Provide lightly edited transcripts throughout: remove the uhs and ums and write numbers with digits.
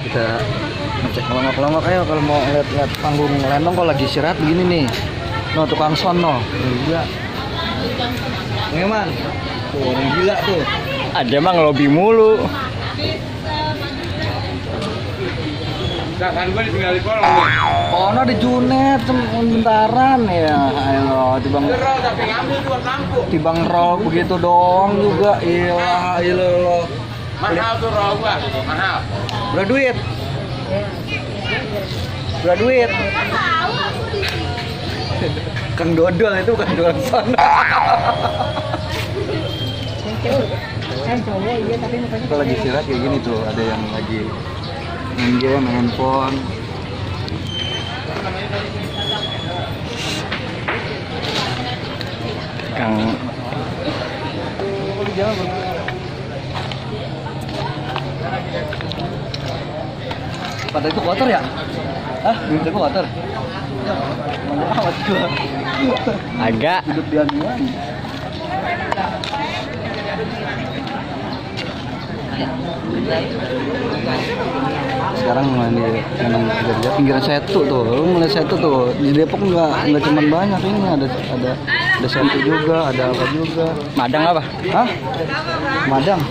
Kita ngecek kelongok-kelongok ayo kalau mau lihat panggung Lenong kok lagi istirahat begini nih. No tukang son no. Gila. Ngeman. Tuh orang gila tuh. Ada mah ngelobi mulu. Kan gue ditinggal di kolong. Oh, no di Junet bentaran ya. Ayo tibang Tapi ngambil dua kampung. tibang roll begitu doang juga. Iya, lo. Mahal tuh roll gua, mahal. Berapa duit? Berapa duit? Kang Dodol itu bukan jualan son. Kita lagi istirahat kayak gini tuh, ada yang lagi main game, main handphone. Kang Pada itu kotor ya? Hah? Itu kotor? Mana amat gua. agak Hidup di angin. Sekarang main di pinggiran Setu tuh. Lu mulai Setu tuh. Di Depok nggak cuma banyak ini, ada Setu juga, ada apa juga. Madang apa? Hah? Madang.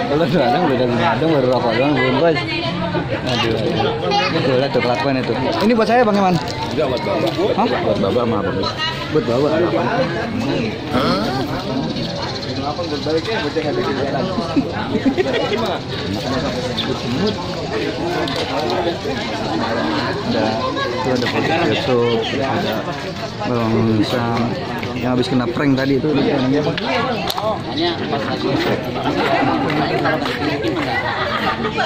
Belum Madang beda Madang baru rokok doang belum bos. Aduh. Itu lah tuh kelakuan itu. Ini buat saya Bang Iman. Enggak buat bapak. Hah? Buat bapak sama apa? Buat bawa. Apa buat baliknya buat yang ada di jalan. Ada podcast YouTube, ada Bang Sam yang habis kena prank tadi itu namanya.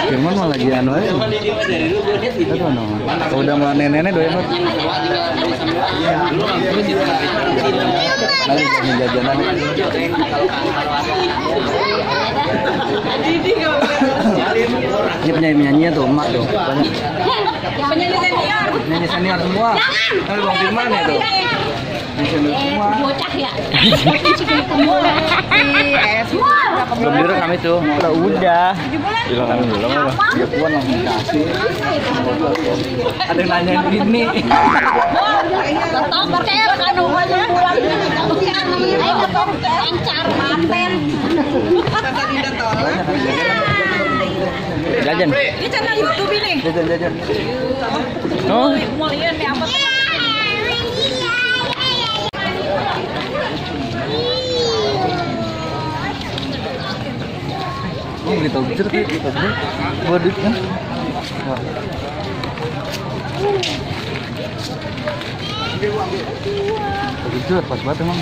Firman mah lagi anu aja. Itu anu. Kalau udah mau nenek-nenek doyan banget. Lagi jajanan. Ini penyanyi-penyanyinya tuh emak tuh banyak. Penyanyi senior semua. Kalau Bang Firman ya tuh. Bocah ya. Belum direkam itu. Udah. Bilang belum apa? Ya puan langsung dikasih. Ada yang nanya ini. Ketok percaya kan rumahnya pulang. Ayo ketok encar manten. Jajan. Ini channel YouTube ini. Jajan. Oh, Mau lihat nih apa? Oh gitu cerita gitu. Buat duit kan? Begitu pas banget emang.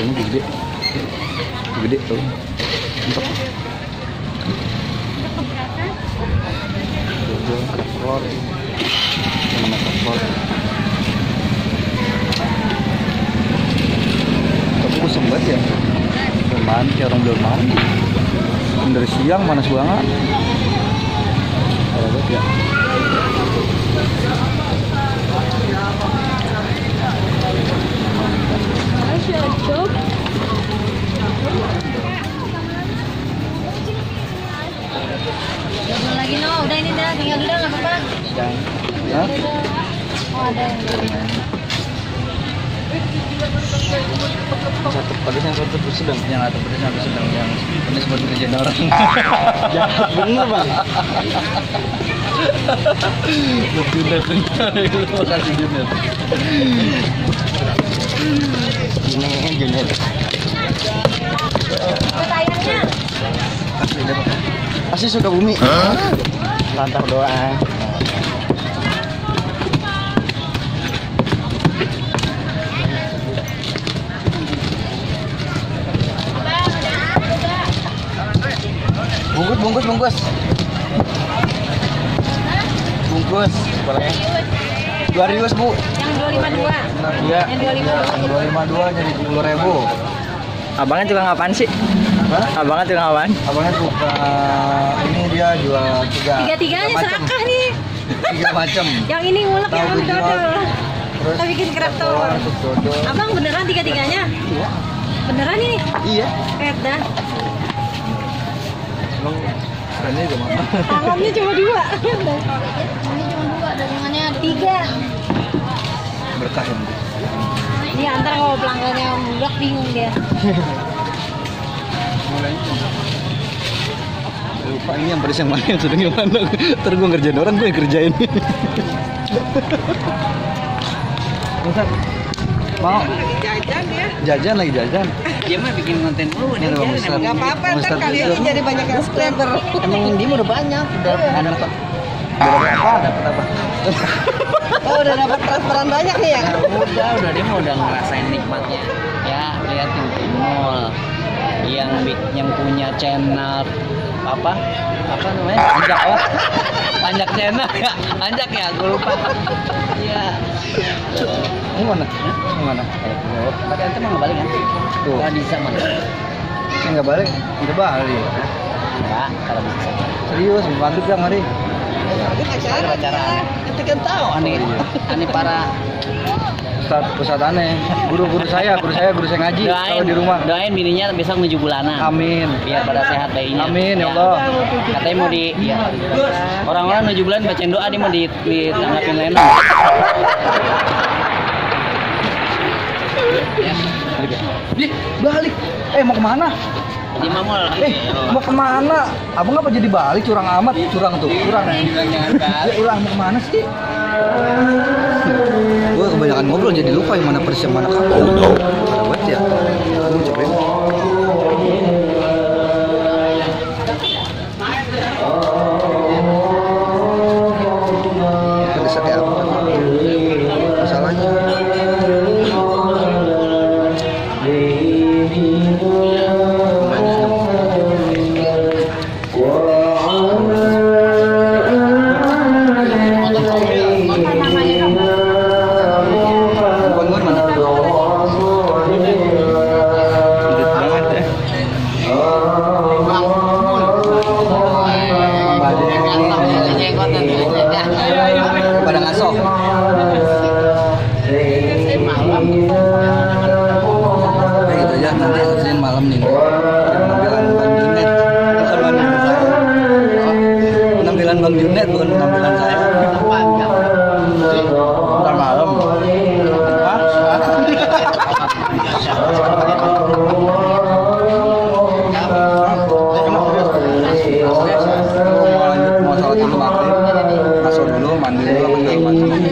Ini gede tuh. Untuk keluar, mana keluar? Tapi gue sempet ya. Mandi orang belum mandi. Dari siang panas banget. Kalau ya. Lagi no, udah ini dah, tinggal dulu nggak apa-apa. Hah? Oh ada yang Satu pedas yang satu sedang. Yang satu pedas yang satu sedang. Yang pedas buat kerjaan orang. jahat bener bang. Junet. Makasih Junet. Ini Junet. tayangnya. Asli dapat. Asli Sukabumi. Lantang doang. Bungkus. Boleh. 2.000 Bu. Yang 252. Iya. Yang 252. 252 jadi 10.000. Abangnya tukang apaan sih? Hah? Abangnya tukang apaan? Abangnya suka ini dia jual Tiga-tiganya serakah nih. 3 macam. Yang ini ngulek, yang Tahu ini dijual. dodol. Kita bikin kerap telur. sup dodol. Abang beneran tiga-tiganya? Iya. Beneran ini? Iya. Kayak dah. Emang trennya juga mana? Tangannya cuma dua. Tangannya cuma dua, dagangannya ada tiga. Berkah ya. Ini antar kalau pelanggannya budak bingung dia. Lupa ini yang pedes yang mana, yang sedang yang mana. Ntar gue ngerjain orang, gue yang kerjain. Bentar. Mau? Jajan ya. Jajan lagi jajan. Dia mah bikin konten dulu Ini ada Bang Ustadz. Gak apa-apa, Bang ntar Ustadz kali juga. ini jadi banyak subscriber. Emang yang diem udah banyak. Udah dapat. Dapat apa? Oh, udah dapat transferan banyak nih ya? Udah dia mah udah ngerasain nikmatnya. Ya, liatin mall yang punya channel apa namanya? Anjak oh. Anjak channel ya. Anjak ya, gue lupa. Iya. Ini mana? Ini mana? Tapi ente mah nggak balik kan? Tuh. Nggak bisa mana? Saya nggak balik. Udah balik. Enggak, kalau bisa. Serius, bantu dong hari. Ini pacaran. Kita kan tahu aneh para Ustadz aneh. Guru saya ngaji kalau di rumah. Doain bininya besok 7 bulanan. Amin. Biar pada sehat bayinya. Amin ya Allah. Katanya mau orang-orang 7 bulan bacain doa dia mau ditanggapin lenong. Balik. Mau kemana? Di mamol. Mau kemana? Abang ngapa jadi balik? Curang amat. Curang tuh. Curang ya. Ya ulang mau kemana sih? Gue kebanyakan ngobrol jadi lupa yang mana persis yang mana kamu. Ada buat ya. Lu cobain. Kedesak ya apa? Masalahnya. Pada ngasok. Gitu aja nanti Senin malam nih. Penampilan Bang Junet. Penampilan Bang Junet bukan penampilan saya. Ntar malam. Mau sholat dulu maghrib, masuk dulu, mandi dulu, apa segala macam.